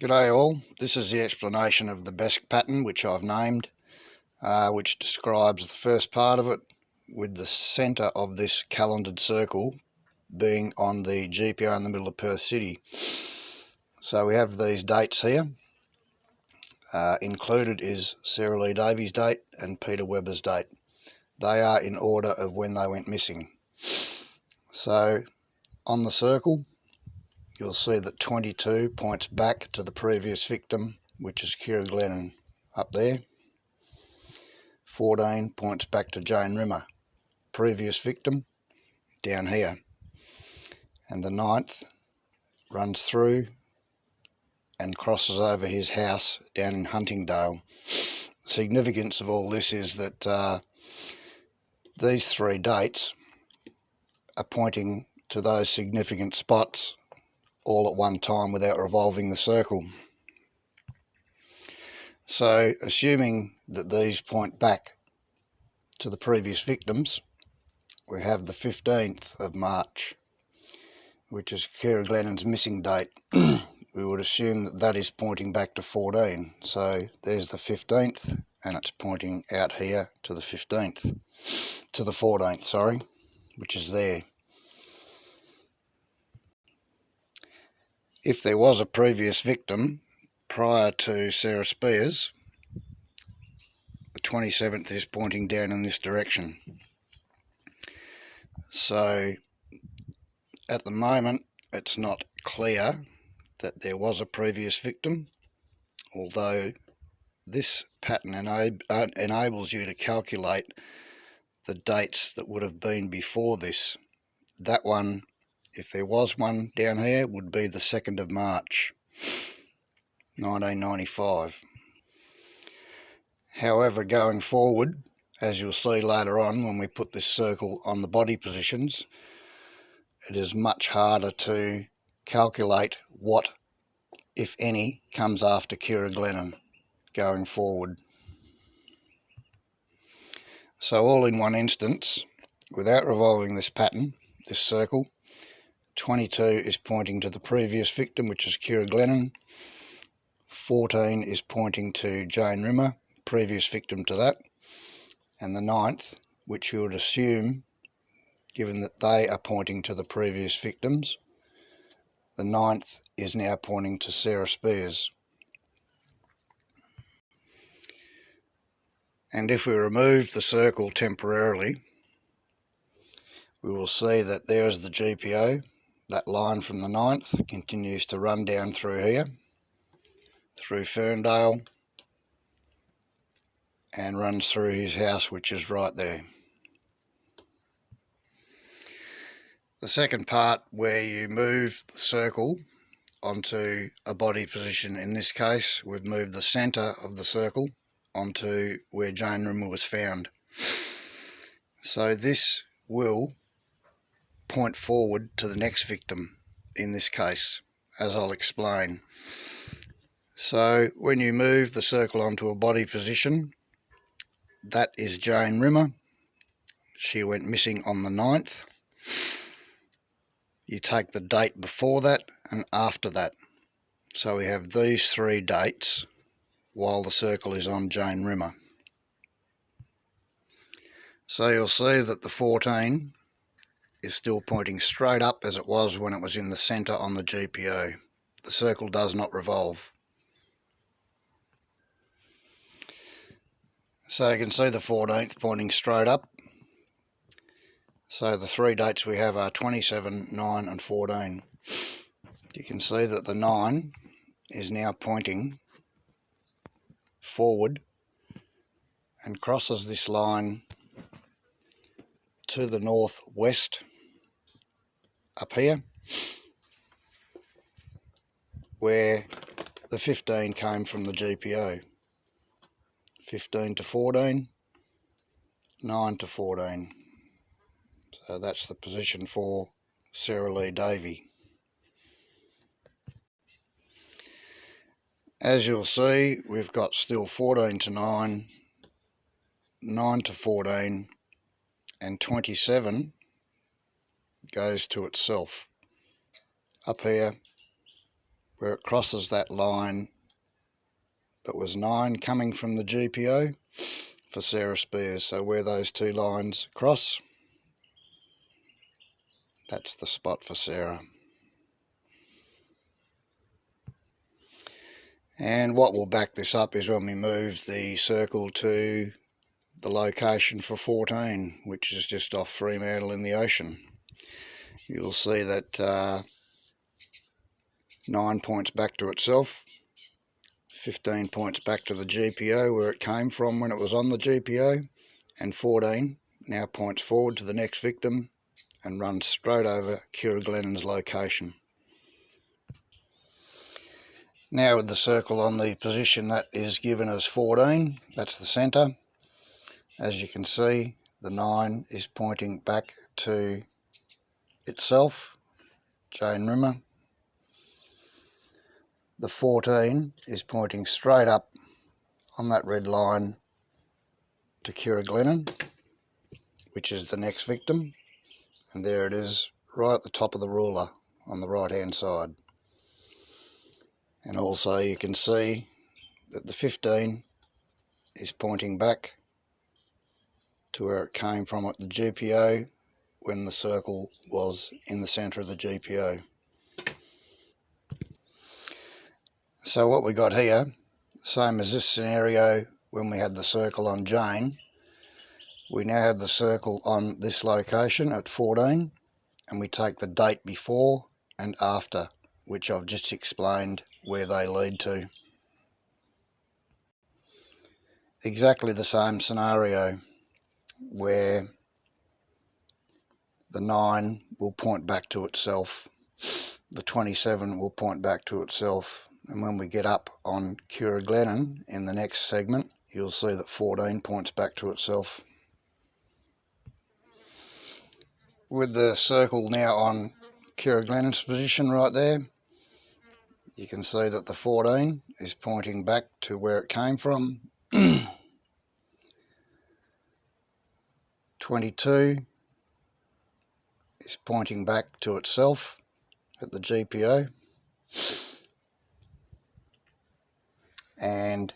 G'day all, this is the explanation of the BESK pattern which I've named, which describes the first part of it with the centre of this calendared circle being on the GPO in the middle of Perth City. So we have these dates here. Included is Sarah Lee Davies' date and Peter Webber's date. They are in order of when they went missing. So on the circle you'll see that 22 points back to the previous victim, which is Keira Glennon up there. 14 points back to Jane Rimmer, previous victim, down here. And the 9th runs through and crosses over his house down in Huntingdale. The significance of all this is that these three dates are pointing to those significant spots all at one time without revolving the circle. So assuming that these point back to the previous victims, we have the 15th of March, which is Keira Glennon's missing date. We would assume that that is pointing back to 14. So there's the 15th, and it's pointing out here to the 15th, to the 14th, sorry, which is there. If there was a previous victim prior to Sarah Spears, the 27th is pointing down in this direction. So at the moment it's not clear that there was a previous victim, although this pattern enables you to calculate the dates that would have been before this. That one, if there was one down here, would be the 2nd of March 1995. However, going forward, as you'll see later on when we put this circle on the body positions, it is much harder to calculate what, if any, comes after Keira Glennon going forward. So all in one instance, without revolving this pattern, this circle, 22 is pointing to the previous victim, which is Keira Glennon. 14 is pointing to Jane Rimmer, previous victim to that. And the 9th, which you would assume, given that they are pointing to the previous victims, the 9th is now pointing to Sarah Spears. And if we remove the circle temporarily, we will see that there is the GPO. That line from the 9th continues to run down through here, through Ferndale, and runs through his house, which is right there. The second part, where you move the circle onto a body position, in this case we've moved the centre of the circle onto where Jane Rimmer was found. So this will point forward to the next victim in this case, as I'll explain. So when you move the circle onto a body position, that is Jane Rimmer. She went missing on the 9th. You take the date before that and after that. So we have these three dates while the circle is on Jane Rimmer. So you'll see that the 14 is still pointing straight up as it was when it was in the centre on the GPO. The circle does not revolve. So you can see the 14th pointing straight up. So the three dates we have are 27, 9 and 14. You can see that the 9 is now pointing forward and crosses this line to the northwest up here, where the 15 came from the GPO. 15 to 14, 9 to 14. So that's the position for Sarah Lee Davey. As you'll see, we've got still 14 to 9, 9 to 14, and 27 goes to itself up here where it crosses that line that was 9 coming from the GPO for Sarah Spears. So where those two lines cross, that's the spot for Sarah. And what will back this up is when we move the circle to the location for 14, which is just off Fremantle in the ocean. You'll see that 9 points back to itself, 15 points back to the GPO where it came from when it was on the GPO, and 14 now points forward to the next victim and runs straight over Keira Glennon's location. Now with the circle on the position that is given as 14, that's the centre. As you can see, the 9 is pointing back to itself, Jane Rimmer. The 14 is pointing straight up on that red line to Keira Glennon, which is the next victim. And there it is, right at the top of the ruler on the right hand side. And also you can see that the 15 is pointing back to where it came from at the GPO when the circle was in the centre of the GPO. So what we got here, same as this scenario when we had the circle on Jane, we now have the circle on this location at 14, and we take the date before and after, which I've just explained where they lead to. Exactly the same scenario where the 9 will point back to itself, the 27 will point back to itself, and when we get up on Keira Glennon in the next segment, you'll see that 14 points back to itself. With the circle now on Keira Glennon's position right there, you can see that the 14 is pointing back to where it came from. 22 is pointing back to itself at the GPO. And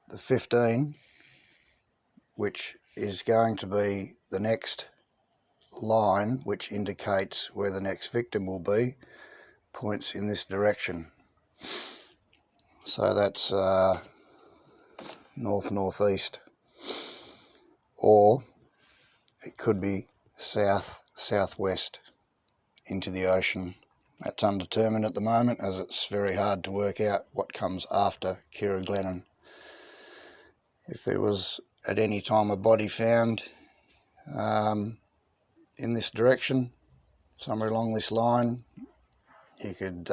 the 15, which is going to be the next line which indicates where the next victim will be, points in this direction. So that's north-northeast, or it could be south-southwest into the ocean. That's undetermined at the moment, as it's very hard to work out what comes after Keira Glennon. If there was at any time a body found in this direction, somewhere along this line, you could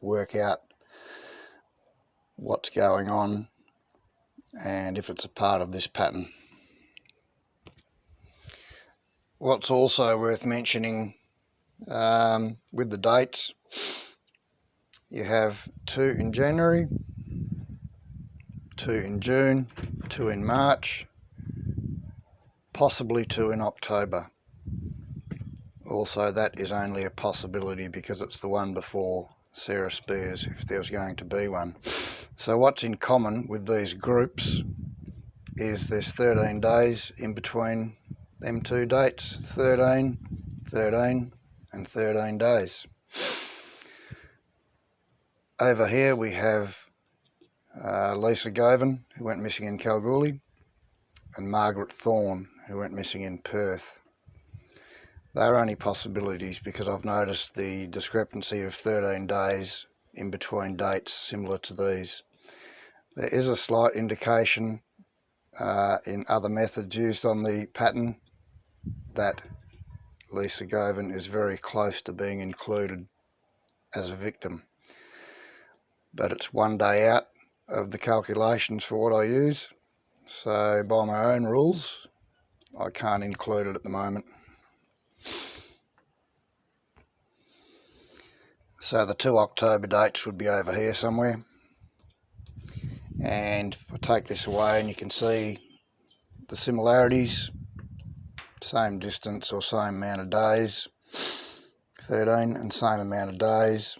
work out what's going on and if it's a part of this pattern. What's also worth mentioning with the dates, you have 2 in January, 2 in June, 2 in March, possibly 2 in October. Also, that is only a possibility because it's the one before Sarah Spears, if there was going to be one. So what's in common with these groups is there's 13 days in between them two dates, 13, 13 and 13 days. Over here we have Lisa Govan, who went missing in Kalgoorlie, and Margaret Thorne, who went missing in Perth. They're only possibilities because I've noticed the discrepancy of 13 days in between dates similar to these. There is a slight indication in other methods used on the pattern that Lisa Govan is very close to being included as a victim. But it's 1 day out of the calculations for what I use, so by my own rules I can't include it at the moment. So the 2 October dates would be over here somewhere, and I take this away and you can see the similarities, same distance or same amount of days, 13 and same amount of days,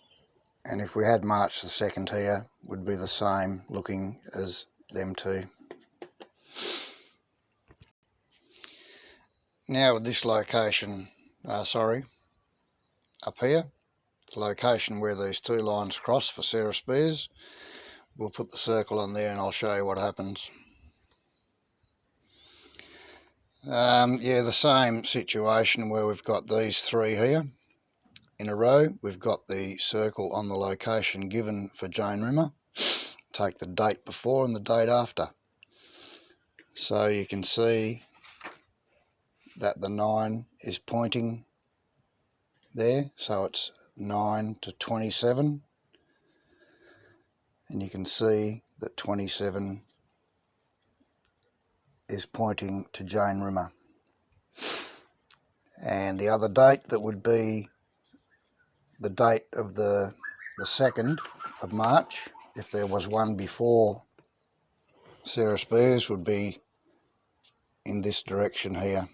And if we had March the 2nd here, would be the same looking as them two. Now with this location, up here, the location where these two lines cross for Sarah Spears, we'll put the circle on there and I'll show you what happens. Yeah, the same situation where we've got these three here in a row. We've got the circle on the location given for Jane Rimmer. Take the date before and the date after. So you can see that the 9 is pointing there, so it's 9 to 27, and you can see that 27 is pointing to Jane Rimmer. And the other date, that would be the date of the 2nd of March, if there was one before Sarah Spears, would be in this direction here.